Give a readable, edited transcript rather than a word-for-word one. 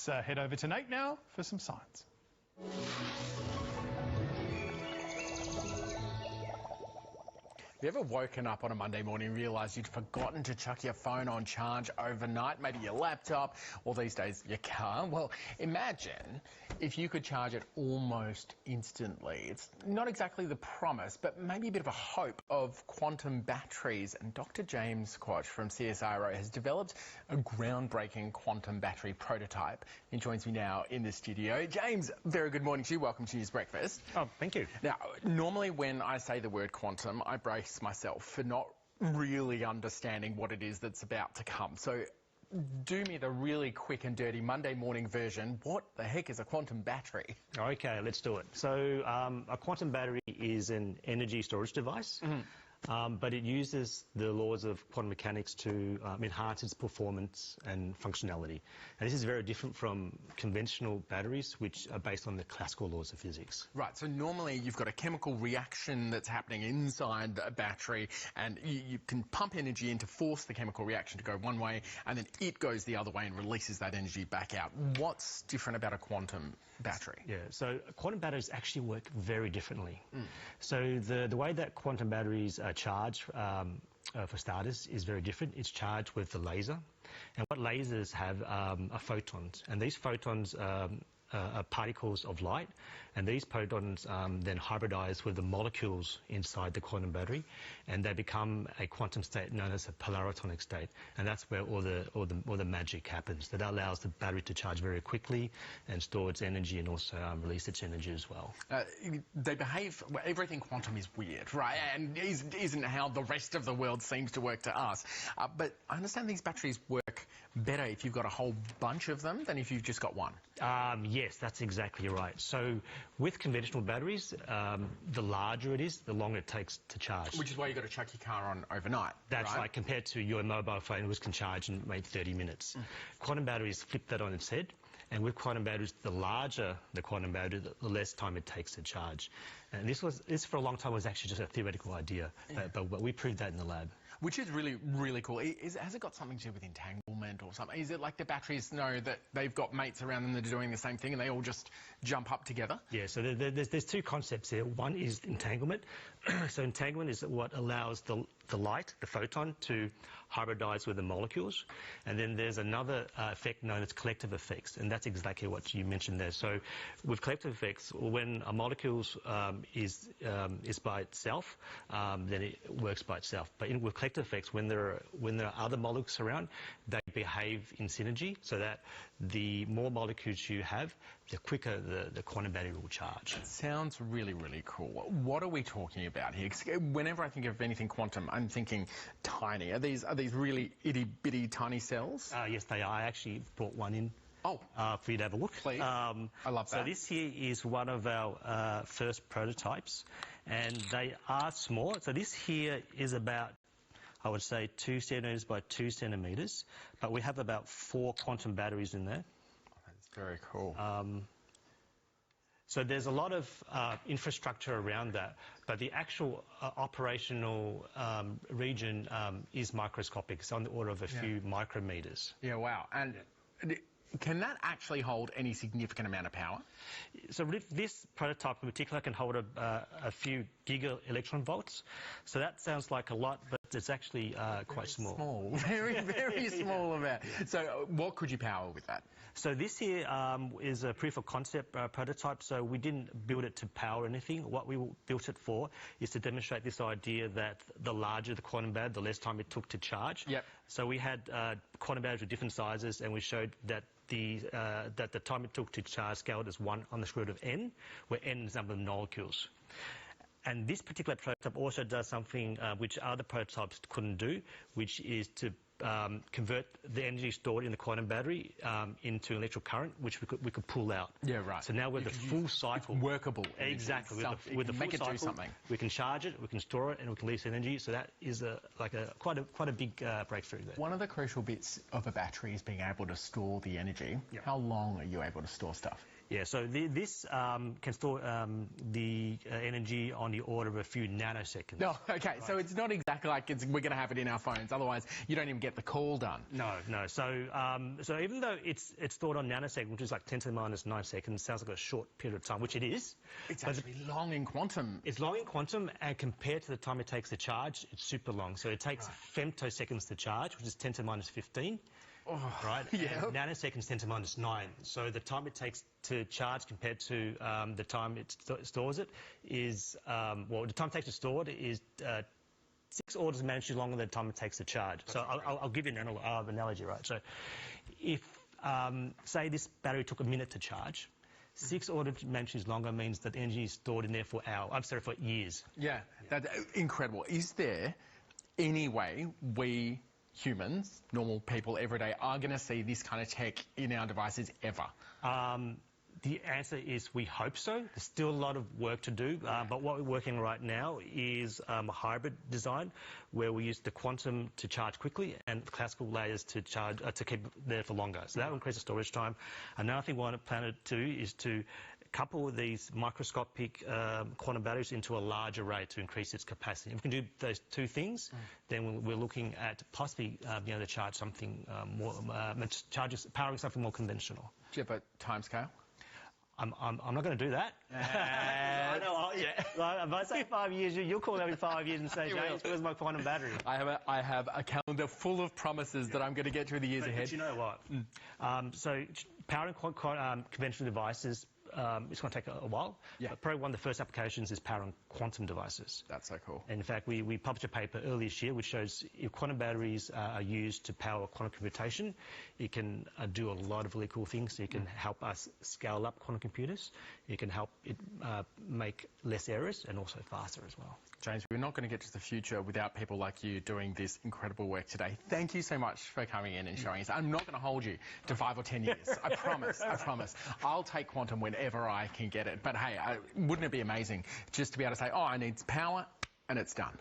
Let's head over to Nate now for some science. Have you ever woken up on a Monday morning and realised you'd forgotten to chuck your phone on charge overnight, maybe your laptop, or these days your car? Well, imagine if you could charge it almost instantly. It's not exactly the promise, but maybe a bit of a hope of quantum batteries. And Dr. James Quach from CSIRO has developed a groundbreaking quantum battery prototype. He joins me now in the studio. James, very good morning to you. Welcome to News Breakfast. Oh, thank you. Now, normally when I say the word quantum, I brace myself for not really understanding what it is that's about to come. So do me the really quick and dirty Monday morning version. What the heck is a quantum battery? Okay, let's do it. So a quantum battery is an energy storage device. But it uses the laws of quantum mechanics to enhance its performance and functionality. And this is very different from conventional batteries, which are based on the classical laws of physics. Right, so normally you've got a chemical reaction that's happening inside a battery, and you can pump energy in to force the chemical reaction to go one way, and then it goes the other way and releases that energy back out. What's different about a quantum battery? Yeah, so quantum batteries actually work very differently. So the way that quantum batteries are charged, for starters, is very different. It's charged with the laser. And what lasers have are photons. And these photons are particles of light. And these photons then hybridize with the molecules inside the quantum battery. And they become a quantum state known as a polaritonic state. And that's where all the magic happens. That allows the battery to charge very quickly and store its energy and also release its energy as well. They behave, everything quantum is weird, right? And isn't how the rest of the world seems to work to us. But I understand these batteries work better if you've got a whole bunch of them than if you've just got one. Yes, that's exactly right. So with conventional batteries, the larger it is, the longer it takes to charge. Which is why you've got to chuck your car on overnight. That's right, compared to your mobile phone, which can charge in maybe 30 minutes. Quantum batteries flip that on its head. And with quantum batteries, the larger the quantum battery, the less time it takes to charge. And this for a long time was actually just a theoretical idea, but we proved that in the lab. Which is really, really cool. Has it got something to do with entanglement or something? Is it like the batteries know that they've got mates around them that are doing the same thing and they all just jump up together? Yeah, so there's two concepts here. One is entanglement. So entanglement is what allows the light, the photon, to hybridize with the molecules. And then there's another effect known as collective effects, and that's exactly what you mentioned there. So with collective effects, when a molecule is by itself, then it works by itself. But with collective effects, when there are other molecules around, they behave in synergy, so that the more molecules you have, the quicker the quantum battery will charge. It sounds really, really cool. What are we talking about here? 'Cause whenever I think of anything quantum, I'm thinking tiny. Are these really itty-bitty tiny cells? Yes, they are. I actually brought one in. Oh, for you to have a look. Please. I love that. So this here is one of our first prototypes, and they are small. So this here is about, I would say, 2 centimeters by 2 centimeters, but we have about 4 quantum batteries in there. That's very cool. So there's a lot of infrastructure around that, but the actual operational region is microscopic. It's on the order of a few micrometers. Yeah, wow. And can that actually hold any significant amount of power? So this prototype in particular can hold a few giga electron volts. So that sounds like a lot, but it's actually quite small. Very, very small amount. So what could you power with that? So this here is a proof of concept prototype. So we didn't build it to power anything. What we built it for is to demonstrate this idea that the larger the quantum battery, the less time it took to charge. Yep. So we had quantum batteries with different sizes, and we showed that the time it took to charge scaled as 1 on the square root of n, where n is the number of molecules. And this particular prototype also does something which other prototypes couldn't do, which is to convert the energy stored in the quantum battery into electrical current, which we could pull out. Yeah, right. So now with the full cycle, it's workable. Exactly. With the full make it cycle, do something. We can charge it, we can store it, and we can release energy. So that is quite a big breakthrough there. One of the crucial bits of a battery is being able to store the energy. Yep. How long are you able to store stuff? Yeah, so this can store the energy on the order of a few nanoseconds. No, okay, right. So it's not exactly like we're going to have it in our phones. Otherwise, you don't even get get the call done. No. So even though it's stored on nanosecond, which is like 10 to the minus 9 seconds, sounds like a short period of time, which it is. It's actually long in quantum. It's long in quantum, and compared to the time it takes to charge, it's super long. So it takes femtoseconds to charge, which is 10 to the minus 15. Oh, right? Yeah. And nanoseconds 10 to the minus 9. So the time it takes to charge compared to the time it stores it is, the time it takes to store it is 6 orders of magnitude longer than the time it takes to charge. So I'll give you an analogy, right? So if, say, this battery took a minute to charge, 6 orders of magnitude longer means that the energy is stored in there for for years. Yeah, that's incredible. Is there any way we humans, normal people every day, are going to see this kind of tech in our devices ever? The answer is we hope so. There's still a lot of work to do, but what we're working on right now is a hybrid design where we use the quantum to charge quickly and the classical layers to charge to keep there for longer. So that will increase the storage time. Another thing we want to plan to do is to couple these microscopic quantum batteries into a large array to increase its capacity. If we can do those two things, then we're looking at possibly being able to charge something powering something more conventional. Do you have a timescale? I'm not going to do that. I know. If I say 5 years, you'll call every 5 years and say, James, where's my quantum battery? I have a calendar full of promises that I'm going to get through the years ahead. But you know what? So powering conventional devices, it's going to take a while. Yeah. But probably one of the first applications is powering quantum devices. That's so cool. And in fact, we published a paper earlier this year which shows if quantum batteries are used to power quantum computation, it can do a lot of really cool things. It can help us scale up quantum computers. It can help it make less errors and also faster as well. James, we're not going to get to the future without people like you doing this incredible work today. Thank you so much for coming in and showing us. I'm not going to hold you to 5 or 10 years. I promise. I'll take quantum whenever I can get it. But hey, wouldn't it be amazing just to be able to say, oh, I need power, and it's done.